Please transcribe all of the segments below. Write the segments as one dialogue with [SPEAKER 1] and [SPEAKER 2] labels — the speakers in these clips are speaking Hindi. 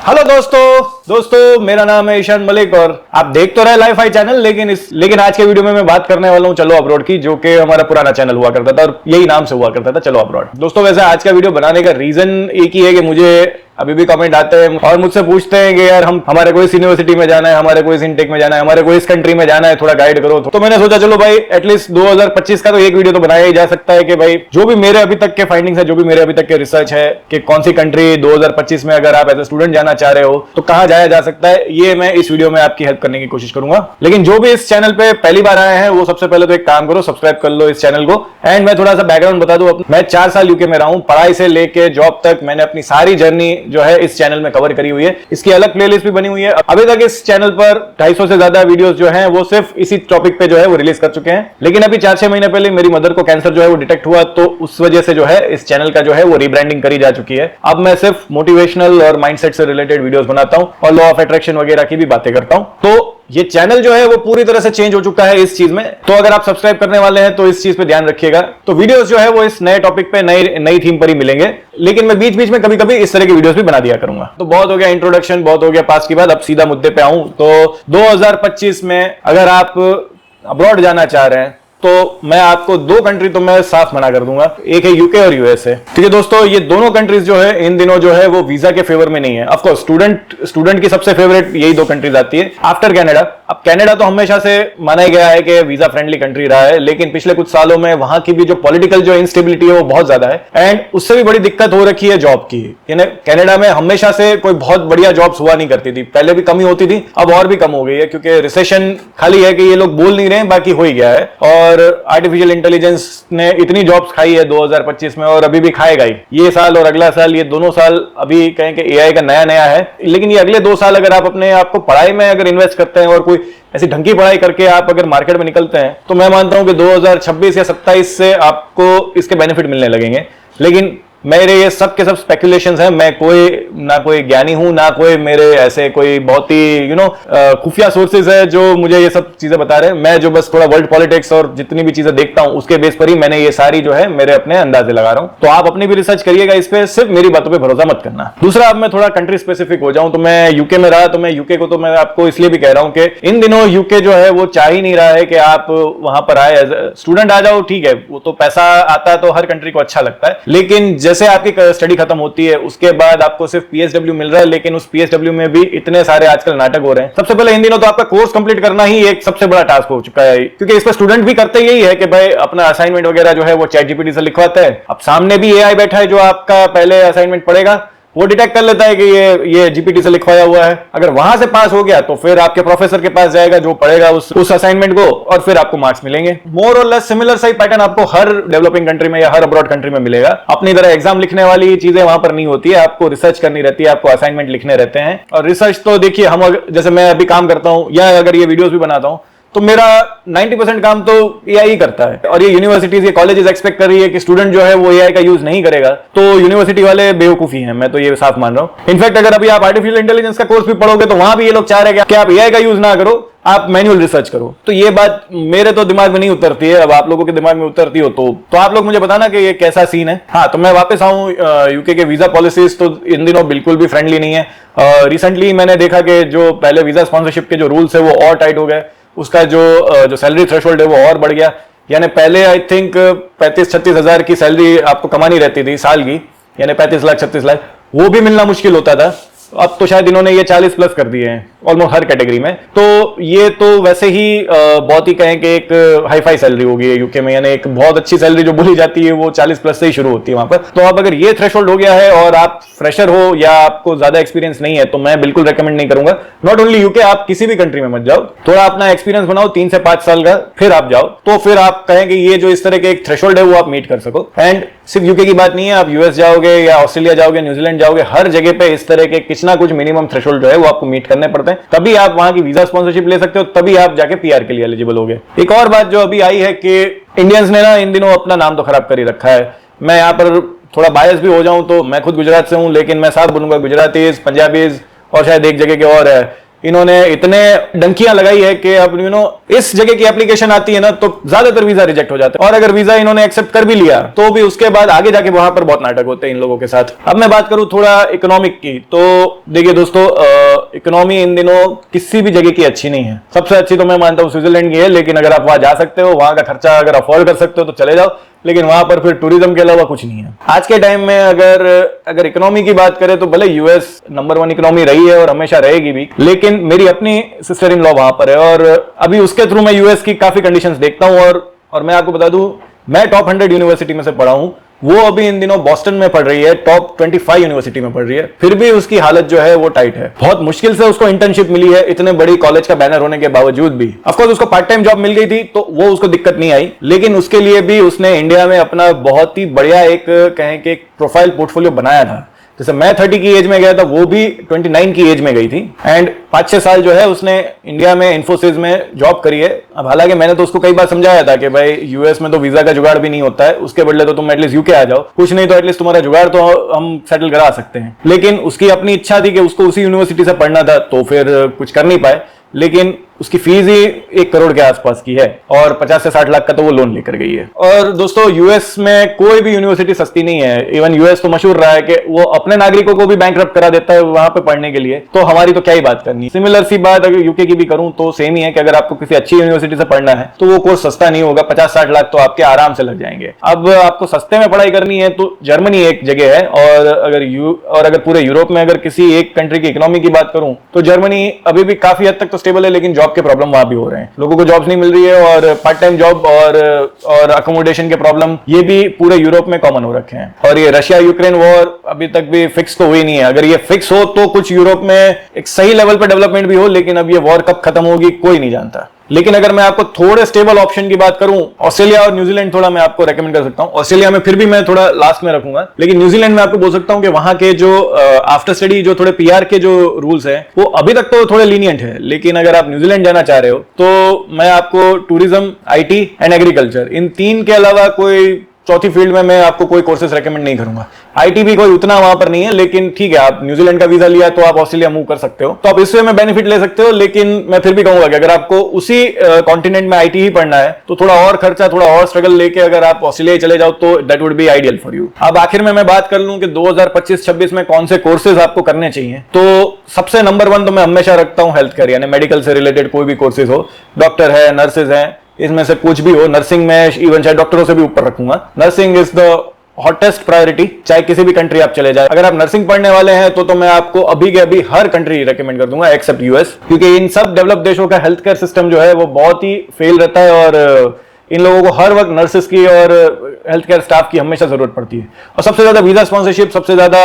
[SPEAKER 1] हेलो दोस्तों मेरा नाम है ईशान मलिक और आप देख तो रहे लाइफ आई चैनल, लेकिन आज के वीडियो में मैं बात करने वाला हूं चलो अब्रॉड की, जो कि हमारा पुराना चैनल हुआ करता था और यही नाम से हुआ करता था, चलो अब्रॉड। दोस्तों वैसे आज का वीडियो बनाने का रीजन एक ही है कि मुझे अभी भी कमेंट आते हैं और मुझसे पूछते हैं कि यार हमारे को इस यूनिवर्सिटी में जाना है, हमारे को इस इनटेक में जाना है, हमारे को इस कंट्री में जाना है, थोड़ा गाइड करो। तो मैंने सोचा चलो भाई एटलीस्ट 2025 का तो एक वीडियो तो बनाया ही जा सकता है कि भाई जो भी मेरे अभी तक के फाइंडिंग्स है, जो भी मेरे अभी तक के रिसर्च है कि कौन सी कंट्री 2025 में अगर आप एज ए स्टूडेंट जाना चाह रहे हो तो कहां जाया जा सकता है, ये मैं इस वीडियो में आपकी हेल्प करने की कोशिश करूंगा। लेकिन जो भी इस चैनल पे पहली बार आए हैं वो सबसे पहले तो एक काम करो, सब्सक्राइब कर लो इस चैनल को। एंड मैं थोड़ा सा बैकग्राउंड बता दूं, मैं 4 साल यूके में रहा हूं, पढ़ाई से लेके जॉब तक मैंने अपनी सारी जर्नी जो है इस चैनल कवर करी हुई है। इसकी अलग प्लेलिस्ट भी बनी हुई है। अभी तक इस चैनल पर 250 से ज्यादा वीडियोस जो हैं वो सिर्फ इसी टॉपिक पे जो है वो रिलीज कर चुके हैं। लेकिन अभी 4-6 महीने पहले मेरी मदर को कैंसर जो है वो डिटेक्ट हुआ, तो उस वजह से जो है इस चैनल का जो है वो रीब्रांडिंग करी जा चुकी है। अब मैं सिर्फ मोटिवेशनल और माइंडसेट से रिलेटेड वीडियोस बनाता हूं और लॉ ऑफ अट्रैक्शन वगैरह की भी बातें करता हूं। तो ये चैनल जो है वो पूरी तरह से चेंज हो चुका है इस चीज में। तो अगर आप सब्सक्राइब करने वाले हैं तो इस चीज पे ध्यान रखिएगा। तो वीडियोस जो है वो इस नए टॉपिक पे नई थीम पर ही मिलेंगे, लेकिन मैं बीच बीच में कभी कभी इस तरह की वीडियोस भी बना दिया करूंगा। तो बहुत हो गया इंट्रोडक्शन, बहुत हो गया पास की बात, अब सीधा मुद्दे पे आऊं। तो 2025 में अगर आप अब्रॉड जाना चाह रहे हैं तो मैं आपको 2 कंट्री तो मैं साफ मना कर दूंगा, एक है यूके और यूएसए। ठीक है दोस्तों, ये दोनों कंट्रीज जो है इन दिनों जो है वो वीजा के फेवर में नहीं है। ऑफ कोर्स स्टूडेंट की सबसे फेवरेट यही 2 कंट्रीज आती है आफ्टर कनाडा। अब कनाडा तो हमेशा से माना ही गया है कि वीजा फ्रेंडली कंट्री रहा है, लेकिन पिछले कुछ सालों में वहां की भी जो पॉलिटिकल जो इंस्टेबिलिटी है वो बहुत ज्यादा है एंड उससे भी बड़ी दिक्कत हो रखी है जॉब की। यानी कनाडा में हमेशा से कोई बहुत बढ़िया जॉब्स हुआ नहीं करती थी, पहले भी कमी होती थी, अब और भी कम हो गई है क्योंकि रिसेशन खाली है कि ये लोग बोल नहीं रहे हैं, बाकी हो ही गया है। और आर्टिफिशियल इंटेलिजेंस ने इतनी जॉब्स खाई है 2025 में और अभी भी खाएगा ही। ये साल और अगला साल, ये दोनों साल अभी कहें कि एआई का नया है, लेकिन ये अगले 2 साल अगर आप अपने आपको पढ़ाई में अगर इन्वेस्ट करते हैं और कोई ऐसी ढंग की पढ़ाई करके आप अगर मार्केट में निकलते हैं तो मैं मानता हूं कि 2026 या 27 से आपको इसके बेनिफिट मिलने लगेंगे। लेकिन मेरे ये सब के सब स्पेकुलेशंस हैं, मैं ना कोई ज्ञानी हूं, ना कोई मेरे ऐसे कोई बहुत ही खुफिया सोर्सेज है जो मुझे ये सब चीजें बता रहे हैं। मैं जो बस थोड़ा वर्ल्ड पॉलिटिक्स और जितनी भी चीजें देखता हूं उसके बेस पर ही मैंने ये सारी जो है मेरे अपने अंदाजे लगा रहा हूं। तो आप अपनी भी रिसर्च करिएगा इस पे, सिर्फ मेरी बातों पे भरोसा मत करना। दूसरा, अब मैं थोड़ा कंट्री स्पेसिफिक हो जाऊं तो मैं यूके में रहा, तो मैं यूके को तो मैं आपको इसलिए भी कह रहा हूं कि इन दिनों यूके जो है वो चाह ही नहीं रहा है कि आप वहां पर आए एज स्टूडेंट आ जाओ। ठीक है, वो तो पैसा आता है तो हर कंट्री को अच्छा लगता है, लेकिन जैसे आपकी स्टडी खत्म होती है उसके बाद आपको सिर्फ पीएसडब्ल्यू मिल रहा है, लेकिन उस पीएसडब्ल्यू में भी इतने सारे आजकल नाटक हो रहे हैं। सबसे पहले इन दिनों तो आपका कोर्स कंप्लीट करना ही एक सबसे बड़ा टास्क हो चुका है, क्योंकि इस पर स्टूडेंट भी करते यही है कि भाई अपना असाइनमेंट वगैरह जो है वो चैट जीपीटी से लिखवाता है। अब सामने भी एआई बैठा है जो आपका पहले असाइनमेंट पढ़ेगा, वो डिटेक्ट कर लेता है कि ये जीपीटी से लिखवाया हुआ है। अगर वहां से पास हो गया तो फिर आपके प्रोफेसर के पास जाएगा जो पढ़ेगा उस असाइनमेंट को, और फिर आपको मार्क्स मिलेंगे। मोर और लेस सिमिलर सा पैटर्न आपको हर डेवलपिंग कंट्री में या हर अब्रॉड कंट्री में मिलेगा। अपनी तरह एग्जाम लिखने वाली चीजें वहां पर नहीं होती है, आपको रिसर्च करनी रहती है, आपको असाइनमेंट लिखने रहते हैं। और रिसर्च तो देखिए, हम जैसे मैं अभी काम करता हूं या अगर ये वीडियोस भी बनाता हूं तो मेरा 90% काम तो एआई ही करता है। और ये यूनिवर्सिटीज, ये कॉलेजेस एक्सपेक्ट कर रही है कि स्टूडेंट जो है वो एआई का यूज नहीं करेगा, तो यूनिवर्सिटी वाले बेवकूफी हैं, मैं तो ये साफ मान रहा हूं। इनफैक्ट अगर अभी आप आर्टिफिशियल इंटेलिजेंस का कोर्स भी पढ़ोगे तो वहां भी ये लोग चाह रहे हैं कि आप एआई का यूज ना करो, आप मैनुअल रिसर्च करो। तो ये बात मेरे तो दिमाग में नहीं उतरती है, अब आप लोगों के दिमाग में उतरती हो तो आप लोग मुझे बताना कि ये कैसा सीन है। हाँ, तो मैं वापस आऊं, यूके के वीजा पॉलिसीज तो इन दिनों बिल्कुल भी फ्रेंडली नहीं है। रिसेंटली मैंने देखा कि जो पहले वीजा स्पॉन्सरशिप के जो रूल्स है वो और टाइट हो गए, उसका जो सैलरी थ्रेशोल्ड है वो और बढ़ गया। यानी पहले आई थिंक 35-36 हजार की सैलरी आपको कमानी रहती थी साल की, यानी 35 लाख 36 लाख, वो भी मिलना मुश्किल होता था। अब तो शायद इन्होंने ये 40 प्लस कर दिए हैं ऑलमोस्ट हर कैटेगरी में। तो ये तो वैसे ही बहुत ही कहें कि एक हाई फाई सैलरी होगी यूके में, यानी एक बहुत अच्छी सैलरी जो बोली जाती है वो 40 प्लस से ही शुरू होती है वहां पर। तो अब अगर ये थ्रेशोल्ड हो गया है और आप फ्रेशर हो या आपको ज्यादा एक्सपीरियंस नहीं है तो मैं बिल्कुल रेकमेंड नहीं करूंगा। नॉट ओनली यूके, आप किसी भी कंट्री में मत जाओ, थोड़ा अपना एक्सपीरियंस बनाओ 3 से 5 साल का, फिर आप जाओ। तो फिर आप कहें कि ये जो इस तरह के एक थ्रेशोल्ड है वो आप मीट कर सको। एंड सिर्फ यूके की बात नहीं है, आप यूएस जाओगे या ऑस्ट्रेलिया जाओगे, न्यूजीलैंड जाओगे, हर जगह पे इस तरह के कुछ ना कुछ मिनिमम थ्रेशोल्ड जो है वो आपको मीट करने पड़ते हैं, तभी आप वहां की वीजा स्पॉन्सरशिप ले सकते हो, तभी आप जाके पीआर के लिए एलिजिबल होगे। एक और बात जो अभी आई है कि इंडियंस ने ना इन दिनों अपना नाम तो खराब कर ही रखा है। मैं यहाँ पर थोड़ा बायस भी हो जाऊं तो मैं खुद गुजरात से हूं, लेकिन मैं साफ बोलूंगा गुजरातीज, पंजाबीज और शायद एक जगह के और है, इन्होंने इतने डंकियां लगाई है कि अब इस जगह की एप्लीकेशन आती है ना तो ज्यादातर वीजा रिजेक्ट हो जाते हैं, और अगर वीजा इन्होंने एक्सेप्ट कर भी लिया तो भी उसके बाद आगे जाके वहां पर बहुत नाटक होते हैं इन लोगों के साथ। अब मैं बात करूं थोड़ा इकोनॉमिक की, तो देखिए दोस्तों, इकोनॉमी इन दिनों किसी भी जगह की अच्छी नहीं है। सबसे अच्छी तो मैं मानता हूं स्विट्जरलैंड की है, लेकिन अगर आप वहां जा सकते हो, वहां का खर्चा अगर अफोर्ड कर सकते हो तो चले जाओ, लेकिन वहां पर फिर टूरिज्म के अलावा कुछ नहीं है आज के टाइम में। अगर इकोनॉमी की बात करें तो भले यूएस नंबर 1 इकोनॉमी रही है और हमेशा रहेगी भी, लेकिन मेरी अपनी सिस्टर इन लॉ वहां पर है और अभी उसके थ्रू मैं यूएस की काफी कंडीशंस देखता हूं। और मैं आपको बता दूं, मैं टॉप 100 यूनिवर्सिटी में से पढ़ा हूं, वो अभी इन दिनों बॉस्टन में पढ़ रही है, टॉप 25 यूनिवर्सिटी में पढ़ रही है, फिर भी उसकी हालत जो है वो टाइट है। बहुत मुश्किल से उसको इंटर्नशिप मिली है, इतने बड़ी कॉलेज का बैनर होने के बावजूद भी। ऑफ कोर्स उसको पार्ट टाइम जॉब मिल गई थी तो वो उसको दिक्कत नहीं आई, लेकिन उसके लिए भी उसने इंडिया में अपना बहुत ही बढ़िया एक कहें कि एक प्रोफाइल पोर्टफोलियो बनाया था। जैसे मैं 30 की एज में गया था, वो भी 29 की एज में गई थी, एंड 5-6 साल जो है उसने इंडिया में इन्फोसिस में जॉब करी है। अब हालांकि मैंने तो उसको कई बार समझाया था कि भाई यूएस में तो वीजा का जुगाड़ भी नहीं होता है, उसके बदले तो तुम एटलीस्ट यूके आ जाओ, कुछ नहीं तो एटलीस्ट तुम्हारा जुगाड़ तो हम सेटल करा सकते हैं। लेकिन उसकी अपनी इच्छा थी कि उसको उसी यूनिवर्सिटी से पढ़ना था, तो फिर कुछ कर नहीं पाए। लेकिन उसकी फीस ही 1 करोड़ के आसपास की है और 50 से 60 लाख का तो वो लोन लेकर गई है। और दोस्तों, यूएस में कोई भी यूनिवर्सिटी सस्ती नहीं है। इवन यूएस तो मशहूर रहा है कि वो अपने नागरिकों को भी बैंकरप्ट करा देता है वहां पे पढ़ने के लिए, तो हमारी तो क्या ही बात करनी। सिमिलर सी बात अगर यूके की भी करूं तो सेम ही है कि अगर आपको किसी अच्छी यूनिवर्सिटी से पढ़ना है तो वो कोर्स सस्ता नहीं होगा, 50-60 लाख तो आपके आराम से लग जाएंगे। अब आपको सस्ते में पढ़ाई करनी है तो जर्मनी एक जगह है, और अगर पूरे यूरोप में अगर किसी एक कंट्री की इकोनॉमी की बात करूं तो जर्मनी अभी भी काफी हद तक तो स्टेबल है, लेकिन जॉब के प्रॉब्लम वहां भी हो रहे हैं, लोगों को जॉब्स नहीं मिल रही है, और पार्ट टाइम जॉब और अकोमोडेशन के प्रॉब्लम ये भी पूरे यूरोप में कॉमन हो रखे हैं। और ये रशिया यूक्रेन वॉर अभी तक भी फिक्स तो हुई नहीं है। अगर ये फिक्स हो तो कुछ यूरोप में एक सही लेवल पर डेवलपमेंट भी हो, लेकिन अब ये वॉर कब खत्म होगी कोई नहीं जानता। लेकिन अगर मैं आपको थोड़े स्टेबल ऑप्शन की बात करूं, ऑस्ट्रेलिया और न्यूजीलैंड थोड़ा मैं आपको रेकमेंड कर सकता हूं। ऑस्ट्रेलिया में फिर भी मैं थोड़ा लास्ट में रखूंगा, लेकिन न्यूजीलैंड में आपको बोल सकता हूं कि वहां के जो आफ्टर स्टडी जो थोड़े पीआर के जो रूल्स हैं वो अभी तक तो थोड़े लीनियंट है। लेकिन अगर आप न्यूजीलैंड जाना चाह रहे हो तो मैं आपको टूरिज्म, आईटी एंड एग्रीकल्चर, इन 3 के अलावा कोई चौथी फील्ड में मैं आपको कोई कोर्सेज रेकमेंड नहीं करूंगा। आईटी भी कोई उतना वहां पर नहीं है, लेकिन ठीक है, आप न्यूजीलैंड का वीजा लिया तो आप ऑस्ट्रेलिया मूव कर सकते हो, तो आप इससे में बेनिफिट ले सकते हो। लेकिन मैं फिर भी कहूंगा कि अगर आपको उसी कॉन्टिनेंट में आईटी ही पढ़ना है तो थोड़ा और खर्चा, थोड़ा और स्ट्रगल लेके अगर आप ऑस्ट्रेलिया चले जाओ तो that would be ideal for you. अब आखिर में मैं बात कर लूं कि 2025-26 में कौन से कोर्सेज आपको करने चाहिए, तो सबसे नंबर 1 तो मैं हमेशा रखता हूं हेल्थ केयर, यानी मेडिकल से रिलेटेड कोई भी कोर्सेज हो, डॉक्टर है, नर्सेज हैं, इसमें से कुछ भी हो। नर्सिंग में इवन चाहे डॉक्टरों से भी ऊपर रखूंगा। Nursing is the hottest priority, चाहे किसी भी कंट्री आप चले जाए। अगर आप नर्सिंग पढ़ने वाले हैं तो मैं आपको अभी के अभी हर कंट्री रेकमेंड कर दूंगा एक्सेप्ट यूएस, क्योंकि इन सब डेवलप देशों का हेल्थ केयर सिस्टम जो है वो बहुत ही फेल रहता है, और इन लोगों को हर वक्त नर्सेस की और हेल्थ केयर स्टाफ की हमेशा जरूरत पड़ती है। और सबसे ज्यादा वीजा स्पॉन्सरशिप, सबसे ज्यादा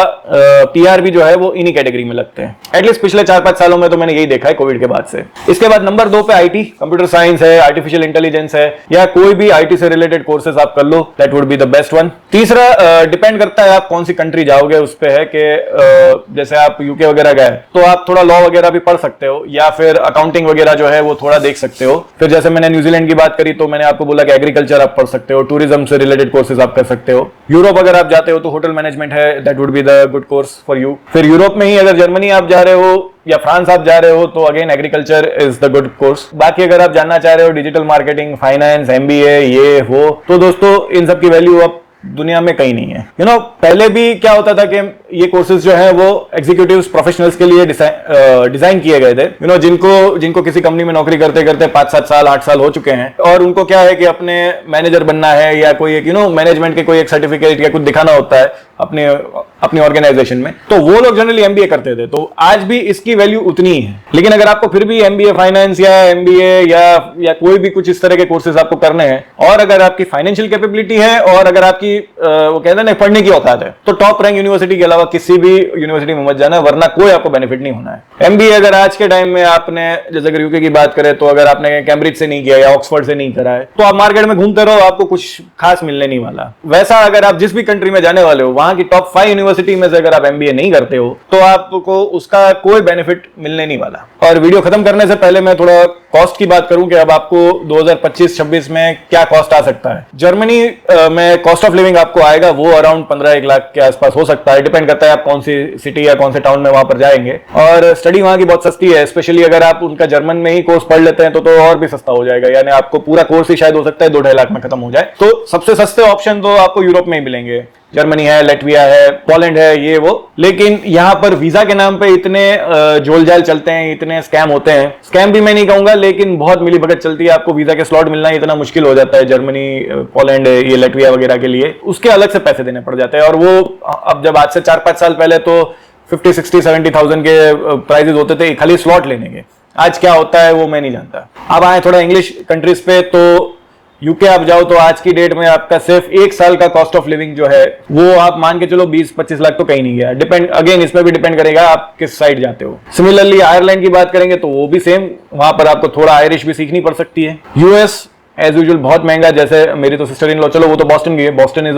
[SPEAKER 1] पीआर भी जो है वो इन्हीं कैटेगरी में लगते हैं। एटलीस्ट पिछले 4-5 सालों में तो मैंने यही देखा है कोविड के बाद से। इसके बाद नंबर 2 पे आईटी, कंप्यूटर साइंस है, आर्टिफिशियल इंटेलिजेंस है, या कोई भी आईटी से रिलेटेड कोर्सेज आप कर लो, that would be the best one. तीसरा डिपेंड करता है आप कौन सी कंट्री जाओगे उस पे है कि जैसे आप यूके वगैरह गए तो आप थोड़ा लॉ वगैरह भी पढ़ सकते हो, या फिर अकाउंटिंग वगैरह जो है वो थोड़ा देख सकते हो। फिर जैसे मैंने न्यूजीलैंड की बात करी तो मैंने आपको बोला कि एग्रीकल्चर आप पढ़ सकते हो, टूरिज्म से रिलेटेड कोर्सेज आप कर सकते हो। यूरोप अगर आप जाते हो तो होटल मैनेजमेंट है, that would be the good course for you. फिर यूरोप में ही अगर जर्मनी आप जा रहे हो या फ्रांस आप जा रहे हो तो again agriculture is the good course. बाकी अगर आप जानना चाह रहे हो डिजिटल मार्केटिंग, फाइनेंस, एमबीए, ये वो, तो दोस्तों इन सब की वैल्यू अब दुनिया में कहीं नहीं है। पहले भी क्या होता था कि ये कोर्सेज जो है वो एग्जीक्यूटिव्स, प्रोफेशनल्स के लिए डिजाइन किए गए थे, जिनको किसी कंपनी में नौकरी करते करते 5-7 साल 8 साल हो चुके हैं, और उनको क्या है कि अपने मैनेजर बनना है या कोई एक मैनेजमेंट के कोई एक सर्टिफिकेट या कुछ दिखाना होता है अपनी ऑर्गेनाइजेशन में, तो वो लोग जनरली एमबीए करते थे। तो आज भी इसकी वैल्यू उतनी ही है। लेकिन अगर आपको फिर भी एमबीए फाइनेंस या एमबीए या कोई भी कुछ इस तरह के कोर्सेज आपको करने हैं, और अगर आपकी फाइनेंशियल कैपेबिलिटी है, और अगर आपकी वो कहते हैं ना पढ़ने की औकात है, तो टॉप रैंक यूनिवर्सिटी के अलावा किसी भी यूनिवर्सिटी में मत जाना, वरना कोई आपको बेनिफिट नहीं होना है। एमबीए अगर आज के टाइम में आपने, जैसे अगर यूके की बात करें तो अगर आपने कैम्ब्रिज से नहीं किया या ऑक्सफोर्ड से नहीं करा है, तो आप मार्केट में घूमते रहो, आपको कुछ खास मिलने नहीं वाला। वैसा अगर आप जिस भी कंट्री में जाने वाले हो वहां वहां की टॉप 5 यूनिवर्सिटी में से अगर आप एमबीए नहीं करते हो तो आपको उसका कोई बेनिफिट मिलने नहीं वाला। और वीडियो खत्म करने से पहले मैं थोड़ा कॉस्ट की बात करूं कि अब आपको 2025-26 में क्या कॉस्ट आ सकता है। जर्मनी में कॉस्ट ऑफ लिविंग आपको आएगा वो अराउंड 15-1 लाख के आसपास हो सकता है, डिपेंड करता है आप कौन सी सिटी या कौन से टाउन में वहां पर जाएंगे। और स्टडी वहां की बहुत सस्ती है, स्पेशली अगर आप उनका जर्मन में ही कोर्स पढ़ लेते हैं तो और भी सस्ता हो जाएगा, यानी आपको पूरा कोर्स ही शायद हो सकता है 2-2.5 लाख में खत्म हो जाए। तो सबसे सस्ते ऑप्शन तो आपको यूरोप में ही मिलेंगे, जर्मनी है, लैटविया है, पोलैंड है, ये वो। लेकिन यहां पर वीजा के नाम पे इतने जोलजाल चलते हैं, इतने स्कैम होते हैं। स्कैम भी मैं नहीं कहूंगा, लेकिन बहुत मिलीभगत चलती है। आपको वीजा के स्लॉट मिलना इतना मुश्किल हो जाता है जर्मनी, पोलैंड, ये लैटविया वगैरह के लिए, उसके अलग से पैसे देने पड़ जाते हैं। और वो अब जब आज से 4-5 साल पहले तो 50-60-70,000 के प्राइजेस होते थे खाली स्लॉट लेने के। आज क्या होता है वो मैं नहीं जानता। अब आए थोड़ा इंग्लिश कंट्रीज पे, तो यूके आप जाओ तो आज की डेट में आपका सिर्फ 1 साल का कॉस्ट ऑफ लिविंग जो है वो आप मान के चलो 20-25 लाख तो कहीं नहीं गया। डिपेंड अगेन इसमें भी डिपेंड करेगा आप किस साइड जाते हो। सिमिलरली आयरलैंड की बात करेंगे तो वो भी सेम, वहां पर आपको थोड़ा आयरिश भी सीखनी पड़ सकती है। यूएस एज यूजुअल बहुत महंगा, जैसे मेरी तो सिस्टर इन लॉ, चलो वो तो बॉस्टन की है, Boston is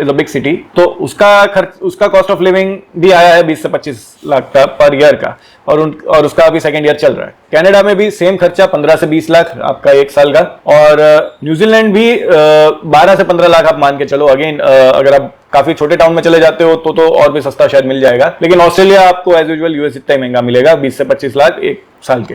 [SPEAKER 1] a big city, तो उसका कॉस्ट ऑफ लिविंग भी आया है 20 से 25 लाख का पर ईयर का, और उसका अभी सेकंड ईयर चल रहा है। कनाडा में भी सेम खर्चा 15 से 20 लाख आपका 1 साल का, और न्यूजीलैंड भी 12 से 15 लाख आप मान के चलो। अगेन अगर आप काफी छोटे टाउन में चले जाते हो तो और भी सस्ता शायद मिल जाएगा। लेकिन ऑस्ट्रेलिया आपको एज यूजुअल यूएस इतना ही महंगा मिलेगा, 20 से 25 लाख 1 साल के।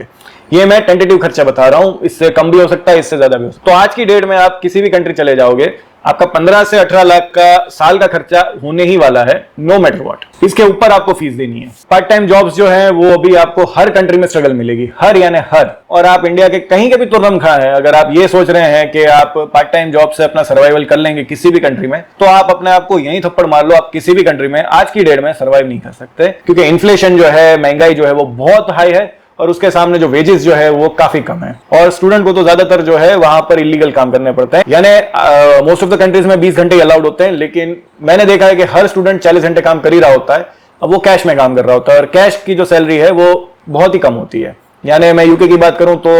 [SPEAKER 1] ये मैं टेंटेटिव खर्चा बता रहा हूं, इससे कम भी हो सकता है, इससे ज्यादा भी हो सकता है। तो आज की डेट में आप किसी भी कंट्री चले जाओगे, आपका 15 से 18 लाख का साल का खर्चा होने ही वाला है, नो मैटर व्हाट। इसके ऊपर आपको फीस देनी है। पार्ट टाइम जॉब्स जो है वो अभी आपको हर कंट्री में स्ट्रगल मिलेगी, हर यानी हर। और आप इंडिया के कहीं के भी तुर्रम खा है, अगर आप ये सोच रहे हैं कि आप पार्ट टाइम जॉब से अपना सर्वाइवल कर लेंगे किसी भी कंट्री में, तो आप अपने आप को यहीं थप्पड़ मार लो, आप किसी भी कंट्री में आज की डेट में सर्वाइव नहीं कर सकते। क्योंकि इन्फ्लेशन जो है, महंगाई जो है वो बहुत हाई है, और उसके सामने जो वेजेस जो है वो काफी कम है। और स्टूडेंट को तो ज्यादातर जो है वहां पर इलीगल काम करने पड़ते हैं, यानी मोस्ट ऑफ द कंट्रीज में 20 घंटे अलाउड होते हैं, लेकिन मैंने देखा है कि हर स्टूडेंट 40 घंटे काम कर ही रहा होता है। अब वो कैश में काम कर रहा होता है, और कैश की जो सैलरी है वो बहुत ही कम होती है। यानी मैं यूके की बात करूं तो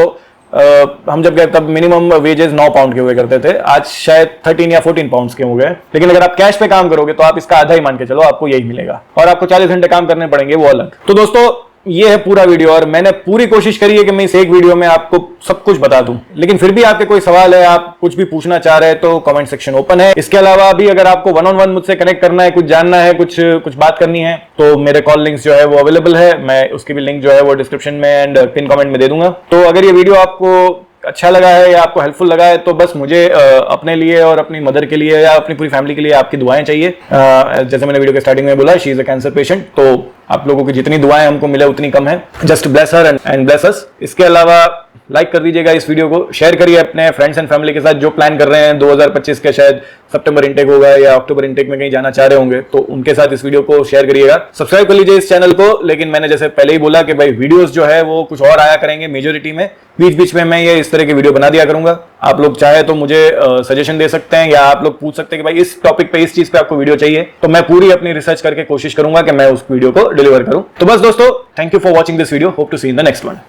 [SPEAKER 1] हम जब गए तब मिनिमम वेजेस 9 पाउंड के हुए करते थे, आज शायद 13 या 14 पाउंड के हो गए। लेकिन अगर आप कैश पे काम करोगे तो आप इसका आधा ही मान के चलो, आपको यही मिलेगा, और आपको 40 घंटे काम करने पड़ेंगे, वो अलग। तो दोस्तों ये है पूरा वीडियो, और मैंने पूरी कोशिश करी है कि मैं इस एक वीडियो में आपको सब कुछ बता दूं। लेकिन फिर भी आपके कोई सवाल है, आप कुछ भी पूछना चाह रहे हैं तो कमेंट सेक्शन ओपन है। इसके अलावा भी अगर आपको 1-on-1 मुझसे कनेक्ट करना है, कुछ जानना है, कुछ बात करनी है, तो मेरे कॉल लिंक्स जो है वो अवेलेबल है। मैं उसकी भी लिंक जो है वो डिस्क्रिप्शन में एंड पिन कमेंट में दे दूंगा। तो अगर ये वीडियो आपको अच्छा लगा है या आपको हेल्पफुल लगा है तो बस मुझे अपने लिए और अपनी मदर के लिए या अपनी पूरी फैमिली के लिए आपकी दुआएं चाहिए। जैसे मैंने वीडियो के स्टार्टिंग में बोला, she is a cancer patient, तो आप लोगों की जितनी दुआएं हमको मिले उतनी कम है। Just bless her and bless us. इसके अलावा लाइक कर दीजिएगा इस वीडियो को, शेयर करिए अपने फ्रेंड्स एंड फैमिली के साथ जो प्लान कर रहे हैं 2025 के, शायद सितंबर इनटेक होगा या अक्टूबर इनटेक में कहीं जाना चाह रहे होंगे, तो उनके साथ इस वीडियो को शेयर करिएगा। सब्सक्राइब कर लीजिए इस चैनल को। लेकिन मैंने जैसे पहले ही बोला कि भाई वीडियोस जो है वो कुछ और आया करेंगे मेजोरिटी में, बीच बीच में मैं ये इस तरह की वीडियो बना दिया करूंगा। आप लोग चाहे तो मुझे सजेशन दे सकते हैं, या आप लोग पूछ सकते हैं कि भाई इस टॉपिक पे, इस चीज पे आपको वीडियो चाहिए, तो मैं पूरी अपनी रिसर्च करके कोशिश करूंगा कि मैं उस वीडियो को डिलीवर करूं। तो बस दोस्तों, thank you for watching this video, hope to see in the next one.